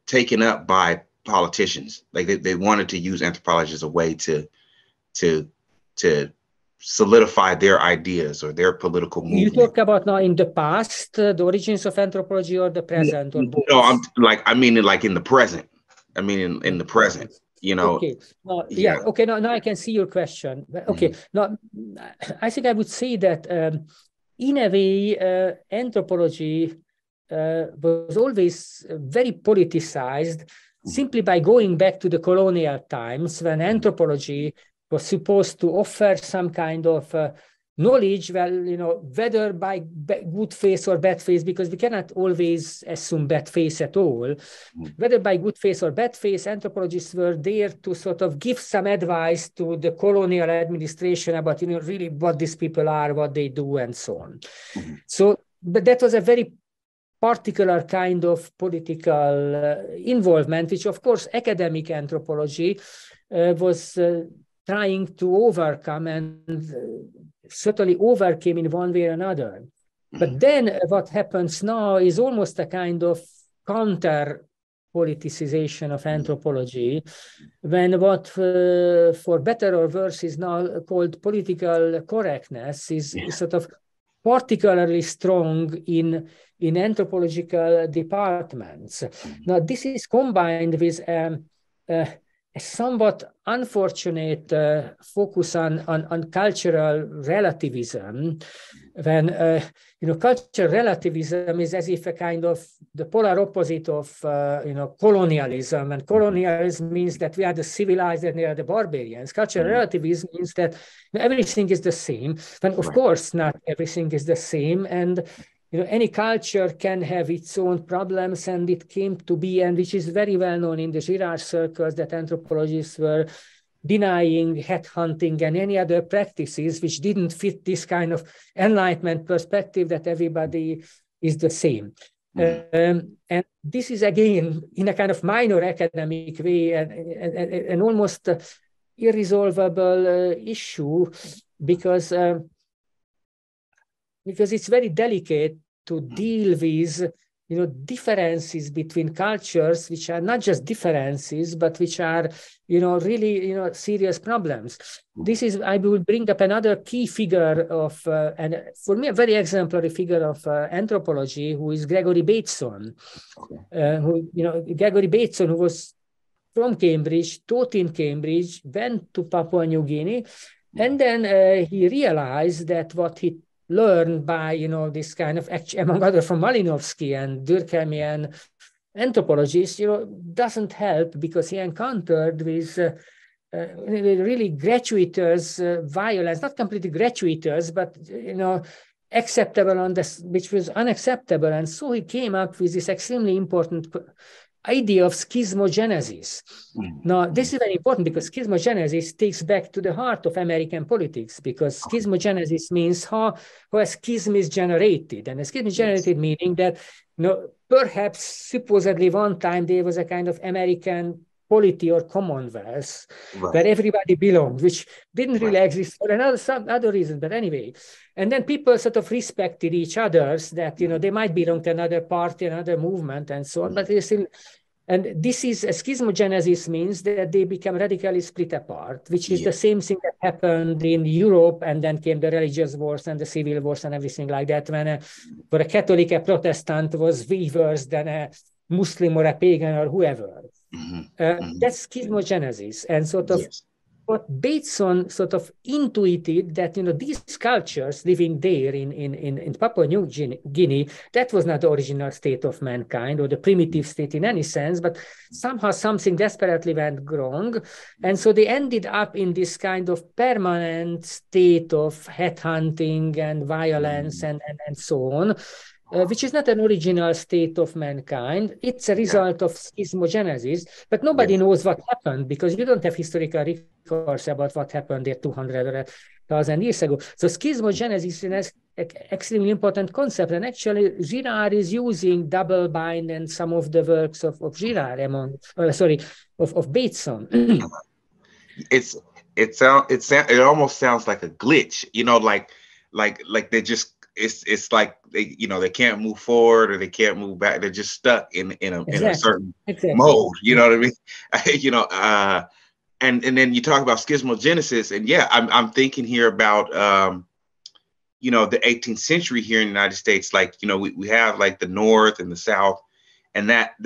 taken up by politicians. Like they wanted to use anthropology as a way to solidify their ideas or their political movement. You talk about now in the past, the origins of anthropology, or the present, or both? No, I mean like in the present. I mean in the present. You know. Okay. Okay. Now I can see your question. Okay. Now I think I would say that in a way, anthropology was always very politicized, simply by going back to the colonial times, when anthropology was supposed to offer some kind of knowledge, well, you know, whether by good faith or bad faith, because we cannot always assume bad faith at all. Whether by good faith or bad faith, anthropologists were there to sort of give some advice to the colonial administration about, you know, really what these people are, what they do, and so on. So, but that was a very particular kind of political involvement, which of course academic anthropology was trying to overcome, and certainly overcame in one way or another. But then what happens now is almost a kind of counter politicization of anthropology, when what for better or worse is now called political correctness is sort of particularly strong in anthropological departments. Now, this is combined with a somewhat unfortunate focus on cultural relativism, when you know, cultural relativism is as if a kind of the polar opposite of you know, colonialism, and colonialism means that we are the civilized and they are the barbarians. Cultural relativism means that everything is the same, when of course not everything is the same, and you know, any culture can have its own problems, and it came to be, and which is very well known in the Girard circles, that anthropologists were denying headhunting and any other practices which didn't fit this kind of Enlightenment perspective that everybody is the same. And this is again in a kind of minor academic way an almost irresolvable issue, because it's very delicate to deal with differences between cultures, which are not just differences, but which are, really, serious problems. This is, I will bring up another key figure of, and for me, a very exemplary figure of anthropology, who is Gregory Bateson. Gregory Bateson, who was from Cambridge, taught in Cambridge, went to Papua New Guinea, and then he realized that what he learned by, this kind of, among others from Malinowski and Durkheimian anthropologists, doesn't help, because he encountered with really gratuitous violence, not completely gratuitous, but, acceptable on this, which was unacceptable. And so he came up with this extremely important idea of schismogenesis. Now, this is very important, because schismogenesis takes back to the heart of American politics, because schismogenesis means how a schism is generated. And a schism is generated meaning that, perhaps supposedly one time there was a kind of American polity or commonwealth where everybody belonged, which didn't really exist for some other reason. But anyway, and then people sort of respected each other's, that, they might belong to another party, another movement, and so on, but they still, and this is a schismogenesis, means that they become radically split apart, which is the same thing that happened in Europe, and then came the religious wars and the civil wars and everything like that, when for a Catholic, a Protestant was worse than a Muslim or a pagan or whoever. That's schismogenesis. And sort of what Bateson sort of intuited, that, these cultures living there in Papua New Guinea, that was not the original state of mankind or the primitive state in any sense, but somehow something desperately went wrong. And so they ended up in this kind of permanent state of headhunting and violence and so on. Which is not an original state of mankind. It's a result of schismogenesis, but nobody knows what happened, because you don't have historical records about what happened there 200 or 1,000 years ago. So schismogenesis is an extremely important concept, and actually Girard is using double bind and some of the works of Girard of Bateson. It almost sounds like a glitch, like they just. It's like they can't move forward or they can't move back. They're just stuck in a certain mode. You know what I mean? And then you talk about schismogenesis, and I'm thinking here about the 18th century here in the United States. Like, we have like the North and the South, and that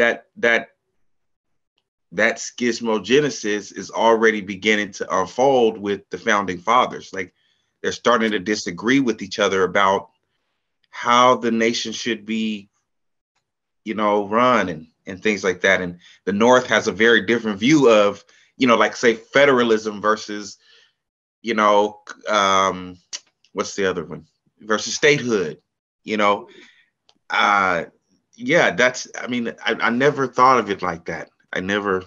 schismogenesis is already beginning to unfold with the founding fathers. Like, they're starting to disagree with each other about how the nation should be, run and things like that. And the North has a very different view of, like, say, federalism versus, what's the other one? Versus statehood, I never thought of it like that. I never,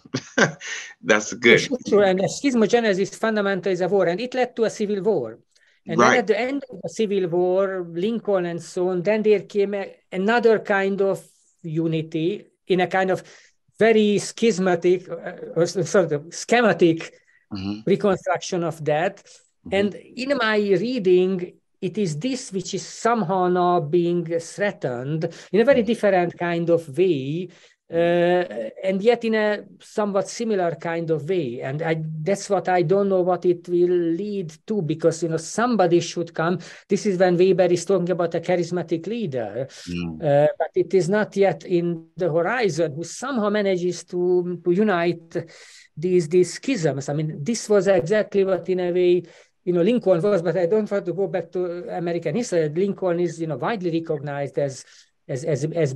that's good. Sure. And schismogenesis fundamentally is a war, and it led to a civil war. And then at the end of the Civil War, Lincoln and so on, then there came another kind of unity in a kind of very schismatic, schematic reconstruction of that. And in my reading, it is this which is somehow now being threatened in a very different kind of way, and yet in a somewhat similar kind of way. And that's what I don't know what it will lead to, because somebody should come. This is when Weber is talking about a charismatic leader, but it is not yet in the horizon, who somehow manages to unite these schisms. I mean, this was exactly what, in a way, Lincoln was, but I don't want to go back to American history. Lincoln is widely recognized as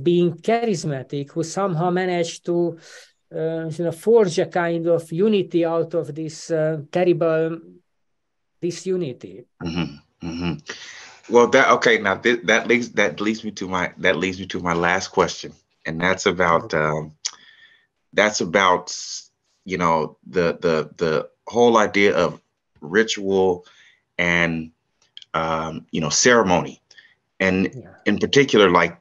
being charismatic, who somehow managed to forge a kind of unity out of this terrible disunity. Well, that leads me to my last question, and that's about the whole idea of ritual and ceremony. And in particular, like,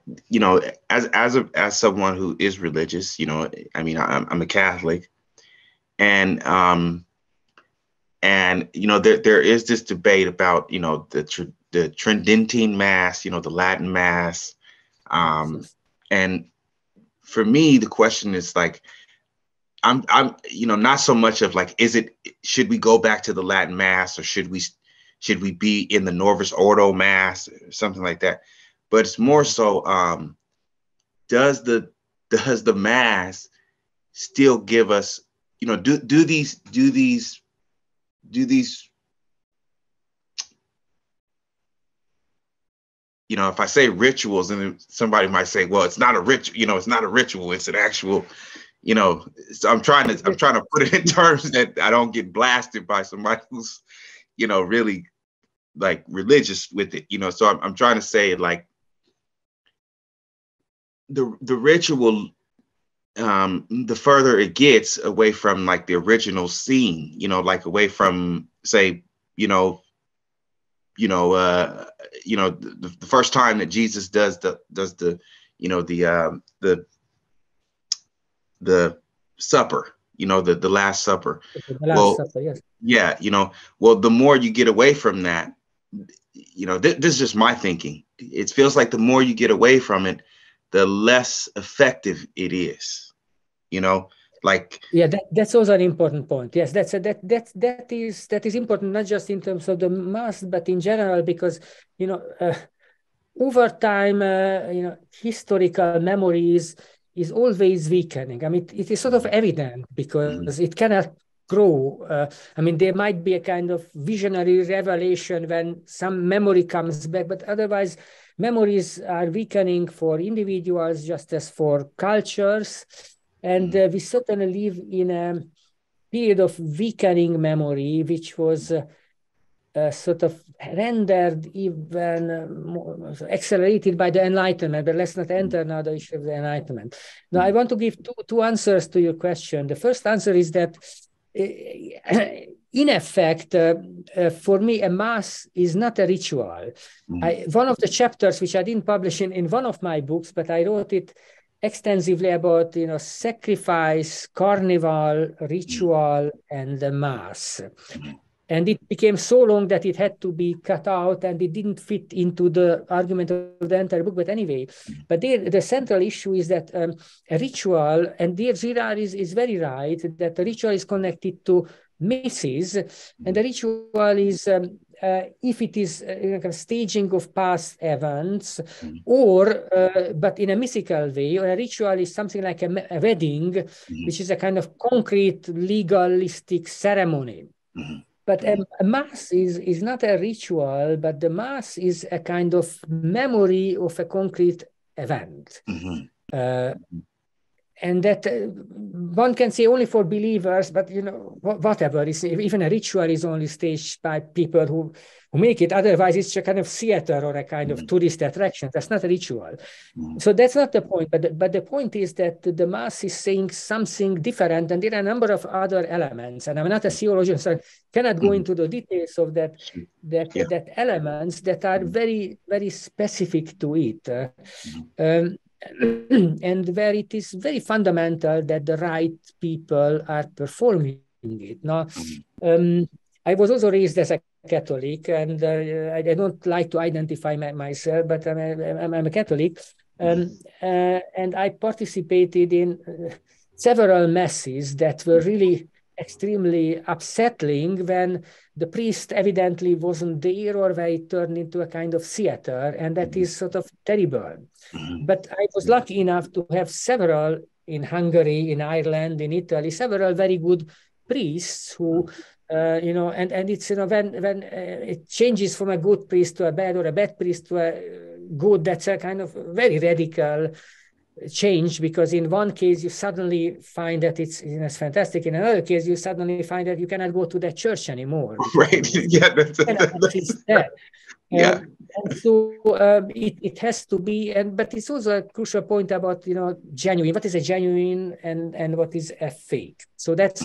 as someone who is religious, I'm a Catholic, and there is this debate about, the Tridentine Mass, the Latin Mass, And for me, the question is like, I'm not so much of like, should we go back to the Latin Mass, or should we be in the Novus Ordo Mass or something like that? But it's more so, does the Mass still give us, do these, if I say rituals, and somebody might say, well, it's not a ritual, it's not a ritual, it's an actual, so I'm trying to put it in terms that I don't get blasted by somebody who's, really like religious with it, so I'm trying to say, like, the ritual, the further it gets away from like the original scene, like away from, say, the first time that Jesus does the supper, the Last Supper. The Last Supper, yes. Yeah, well, the more you get away from that, this is just my thinking. It feels like the more you get away from it, the less effective it is. Like, yeah, that's also an important point. Yes, that is important, not just in terms of the Mass, but in general, because over time, historical memories is always weakening. I mean, it is sort of evident because it cannot grow. I mean, there might be a kind of visionary revelation when some memory comes back, but otherwise, memories are weakening for individuals just as for cultures. And we certainly live in a period of weakening memory, which was sort of rendered even more accelerated by the Enlightenment, but let's not enter now the issue of the Enlightenment. Now, I want to give two answers to your question. The first answer is that, in effect, for me, a Mass is not a ritual. One of the chapters, which I didn't publish in one of my books, but I wrote it extensively about, sacrifice, carnival, ritual, and the Mass. And it became so long that it had to be cut out, and it didn't fit into the argument of the entire book. But anyway, but the central issue is that a ritual, and dear Girard is very right, that the ritual is connected to misses, and the ritual is, if it is a staging of past events, or but in a mystical way, or a ritual is something like a wedding, which is a kind of concrete legalistic ceremony. But a Mass is not a ritual, but the Mass is a kind of memory of a concrete event. And that one can say only for believers, but whatever, even a ritual is only staged by people who make it. Otherwise, it's a kind of theater or a kind of tourist attraction. That's not a ritual. So that's not the point. But the point is that the Mass is saying something different, and there are a number of other elements. And I'm not a theologian, so I cannot go into the details of that elements that are very, very specific to it. And where it is very fundamental that the right people are performing it. Now, I was also raised as a Catholic, and I don't like to identify myself, but I'm a Catholic, and I participated in several masses that were really extremely upsetting when the priest evidently wasn't there, or where it turned into a kind of theater, and that is sort of terrible. But I was lucky enough to have several in Hungary, in Ireland, in Italy, several very good priests who, and it's, when it changes from a good priest to a bad, or a bad priest to a good, that's a kind of very radical change, because in one case you suddenly find that it's fantastic. In another case, you suddenly find that you cannot go to that church anymore. Right. Yeah. Yeah. And so it has to be, but it's also a crucial point about genuine. What is a genuine and what is a fake? So that's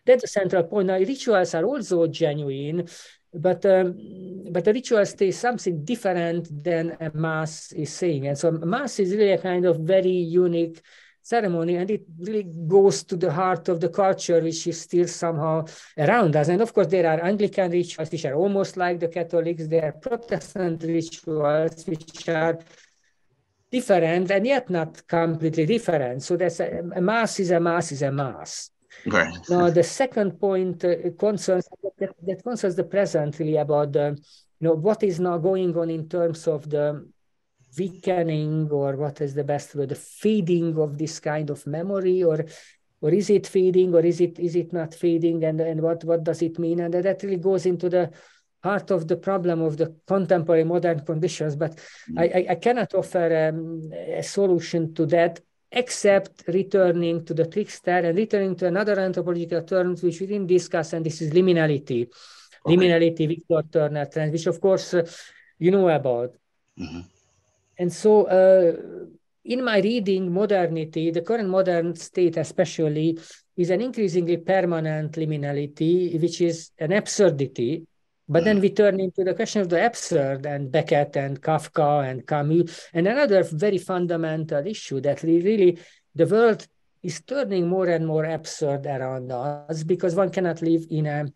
a central point. Now, rituals are also genuine, but the rituals say something different than a Mass is saying. And so Mass is really a kind of very unique ceremony, and it really goes to the heart of the culture, which is still somehow around us. And of course, there are Anglican rituals, which are almost like the Catholics. There are Protestant rituals, which are different and yet not completely different. So that's a mass is a mass is a mass. Right. Now, the second point concerns that concerns the present really about the, what is now going on in terms of the weakening, or what is the best word, the fading of this kind of memory, or is it fading, or is it not fading, and what does it mean? And that really goes into the heart of the problem of the contemporary modern conditions. But I cannot offer a solution to that, except returning to the trickster and returning to another anthropological term which we didn't discuss, and this is liminality. Okay. Liminality, Victor Turner trend, which of course you know about. Mm-hmm. And so in my reading, modernity, the current modern state especially, is an increasingly permanent liminality, which is an absurdity. But then we turn into the question of the absurd, and Beckett and Kafka and Camus, and another very fundamental issue that really the world is turning more and more absurd around us, because one cannot live in a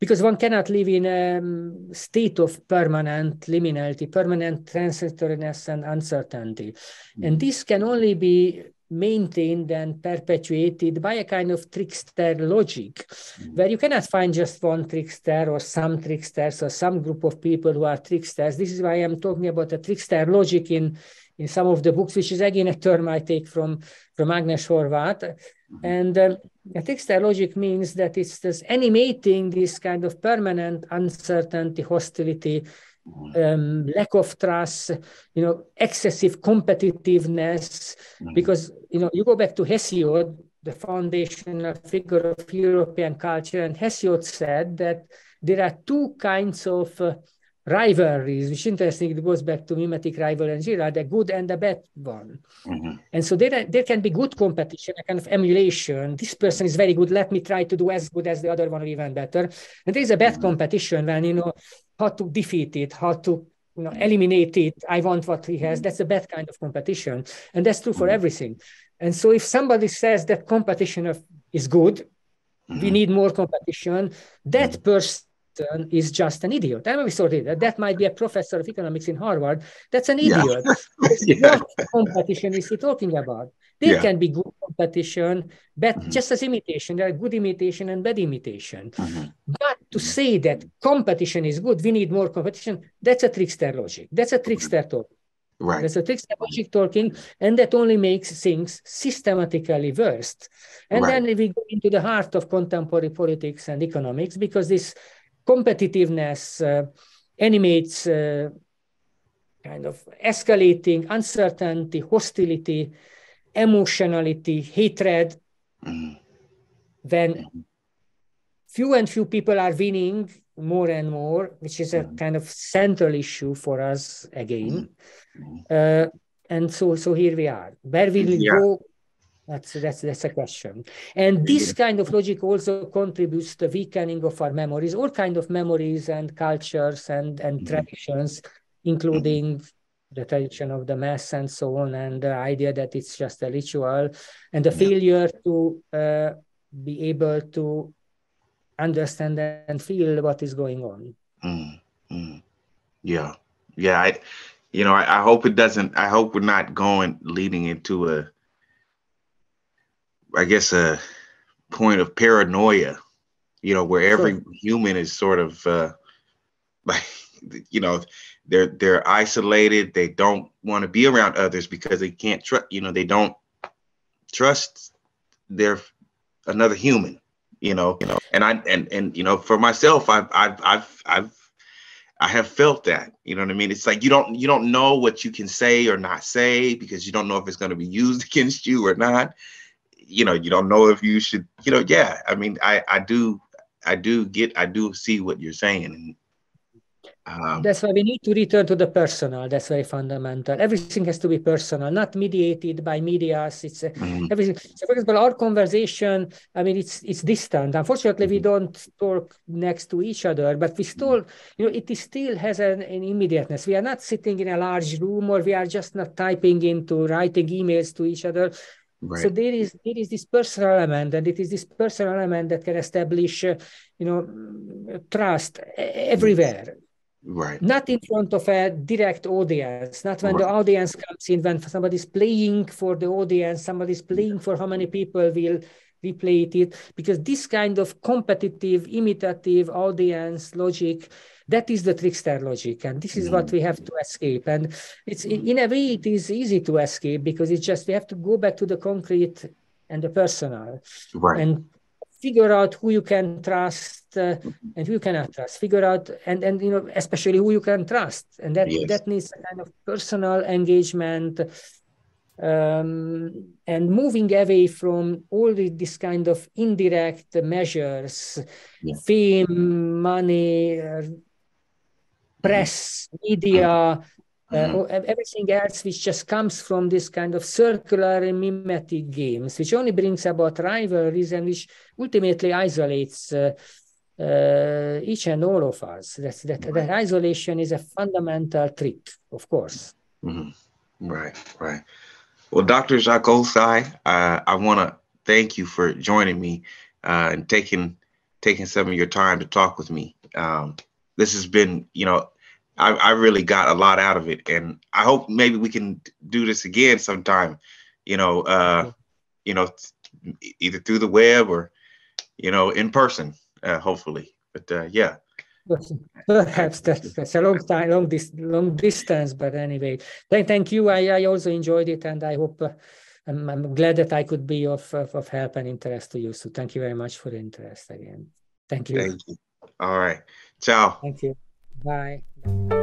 because one cannot live in a state of permanent liminality, permanent transitoriness and uncertainty. Mm-hmm. And this can only be maintained and perpetuated by a kind of trickster logic, where you cannot find just one trickster or some tricksters or some group of people who are tricksters. This is why I'm talking about a trickster logic in some of the books, which is again a term I take from Agnes Horváth. And a trickster logic means that it's just animating this kind of permanent uncertainty, hostility, lack of trust, excessive competitiveness, because, you go back to Hesiod, the foundational figure of European culture, and Hesiod said that there are two kinds of rivalries, which interesting, it goes back to mimetic rivalry, the good and the bad one. Mm-hmm. And so there can be good competition, a kind of emulation. This person is very good, let me try to do as good as the other one, or even better. And there is a bad competition when, how to defeat it, how to eliminate it. I want what he has. That's a bad kind of competition. And that's true for everything. And so if somebody says that competition is good, we need more competition, that person is just an idiot. I always thought that might be a professor of economics in Harvard. That's an idiot. What competition is he talking about? There can be good competition, but just as imitation, there are good imitation and bad imitation. But to say that competition is good, we need more competition, that's a trickster logic. That's a trickster talk. Right. That's a trickster logic talking, and that only makes things systematically worse. And then we go into the heart of contemporary politics and economics, because this competitiveness animates kind of escalating uncertainty, hostility, emotionality, hatred. When few and few people are winning more and more, which is a kind of central issue for us again. And so here we are. Where will it go? That's a question. And this kind of logic also contributes to the weakening of our memories, all kinds of memories and cultures and traditions, including the tradition of the mass and so on, and the idea that it's just a ritual, and the failure to be able to understand and feel what is going on. Yeah. I hope it doesn't. I hope we're not leading into a point of paranoia, where every human is sort of they're isolated. They don't want to be around others because they can't trust. They don't trust another human. And for myself, I have felt that. You know what I mean? It's like you don't know what you can say or not say, because you don't know if it's going to be used against you or not. You don't know if you should. I mean, I do see what you're saying. That's why we need to return to the personal. That's very fundamental. Everything has to be personal, not mediated by medias. It's everything. So, for example, our conversation, I mean, it's distant. Unfortunately, we don't talk next to each other, but we still, it still has an immediateness. We are not sitting in a large room, or we are just not writing emails to each other. Right. So there is this personal element, and it is this personal element that can establish, trust everywhere. Right. Not in front of a direct audience, not when the Right. audience comes in, when somebody's playing for the audience, somebody's playing for how many people will replay it, because this kind of competitive, imitative audience logic, that is the trickster logic, and this is what we have to escape. And it's in a way, it is easy to escape, because it's just we have to go back to the concrete and the personal, Right. and figure out who you can trust and who you cannot trust. Figure out and you know, especially who you can trust, and Yes. that needs a kind of personal engagement, and moving away from all this kind of indirect measures, Yeah. fame, money, press, media, everything else which just comes from this kind of circular and mimetic games, which only brings about rivalries and which ultimately isolates each and all of us. That isolation is a fundamental trick, of course. Right, right. Well, Dr. Szakolczai, I want to thank you for joining me and taking some of your time to talk with me. This has been, I really got a lot out of it, and I hope maybe we can do this again sometime. You know, you know, either through the web or in person, hopefully. But yeah. Perhaps that's a long time, long distance, but anyway, thank you. I also enjoyed it, and I hope I'm glad that I could be of help and interest to you. So thank you very much for the interest again. Thank you. Thank you. All right. Ciao. Thank you. Bye.